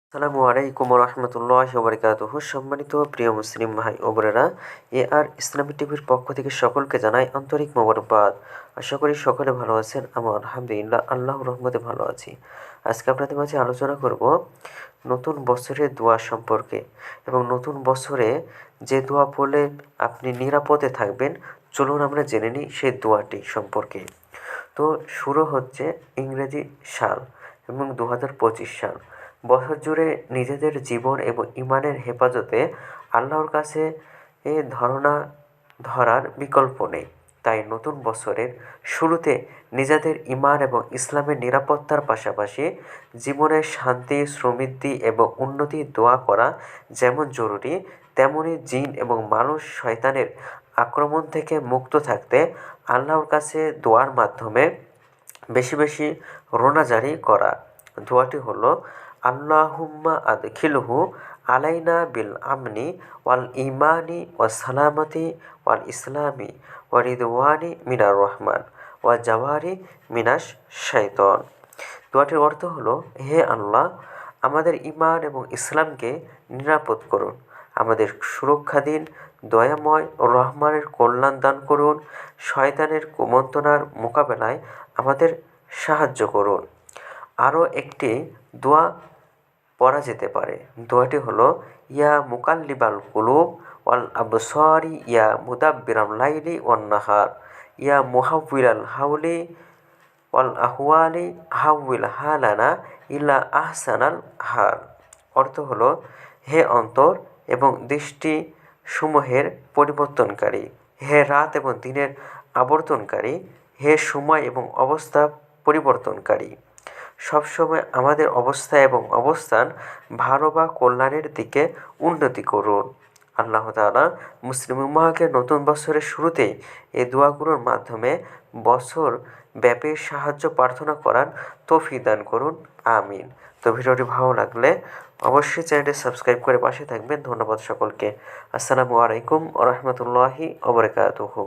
আসসালামু আলাইকুম রহমতুল্লাহি ওয়া বারাকাতুহু। সম্মানিত প্রিয় মুসলিম ভাই ও বোনেরা, আর ইসলামী টিভির পক্ষ থেকে সকলকে জানাই আন্তরিক মোবারকবাদ। আশা করি সকলে ভালো আছেন। আমি আলহামদুলিল্লাহ আল্লাহর রহমতে ভালো আছি। আজকে আপনাদের মাঝে আলোচনা করব নতুন বছরের দোয়া সম্পর্কে এবং নতুন বছরে যে দোয়া পড়লে আপনি নিরাপদে থাকবেন। চলুন আমরা জেনে নিই সেই দোয়াটি সম্পর্কে। তো শুরু হচ্ছে ইংরেজি সাল এবং 2025 সাল। বছর জুড়ে নিজেদের জীবন এবং ইমানের হেফাজতে আল্লাহর কাছে ধরার বিকল্প নেই। তাই নতুন বছরের শুরুতে নিজেদের ইমান এবং ইসলামের নিরাপত্তার পাশাপাশি জীবনের শান্তি, সমৃদ্ধি এবং উন্নতির দোয়া করা যেমন জরুরি, তেমনি জিন এবং মানুষ শয়তানের আক্রমণ থেকে মুক্ত থাকতে আল্লাহর কাছে দোয়ার মাধ্যমে বেশি বেশি রোনাজারি করা। দোয়াটি হলো আল্লাহুম্মা আদখিলহু আলাইনা বিল আমনি ওয়াল ইমানি ওয়া সালামতি ওয়াল ইসলামি ওয়া রিদওয়ানি মিনার রহমান ওয়া জাওয়ারি মিনাশ শাইতন। দোয়াটির অর্থ হলো, হে আল্লাহ, আমাদের ইমান এবং ইসলামকে নিরাপদ করুন, আমাদের সুরক্ষা দিন, দয়াময় ও রহমানের কল্যাণ দান করুন, শয়তানের কুমন্ত্রণার মোকাবেলায় আমাদের সাহায্য করুন। আরও একটি দোয়া পড়া যেতে পারে। দোয়াটি হলো, ইয়া মুকাল্লিবাল কুলুব ওয়াল আবসারি ইয়া মুদাব্বিরাল লাইলি ওয়ান নাহার ইয়া মুহাউওয়িলাল হাওলি ওয়াল আহওয়ালি হাউওয়িল হালানা ইলা আহসানাল হাল। অর্থ হলো, হে অন্তর এবং দৃষ্টি সমূহের পরিবর্তনকারী, হে রাত এবং দিনের আবর্তনকারী, হে সময় এবং অবস্থা পরিবর্তনকারী, সবসময় আমাদের অবস্থা এবং অবস্থান ভালো বা কল্যাণের দিকে উন্নতি করুন। আল্লাহ তাআলা মুসলিম উম্মাহকে নতুন বছরের শুরুতেই এই দোয়াগুলোর মাধ্যমে বছর ব্যাপী সাহায্য প্রার্থনা করার তৌফিক দান করুন। আমিন। তো ভিডিওটি ভালো লাগলে অবশ্যই চ্যানেলটি সাবস্ক্রাইব করে পাশে থাকবেন। ধন্যবাদ সকলকে। আসসালামু আলাইকুম ওয়া রাহমাতুল্লাহি ওয়া বারাকাতুহু।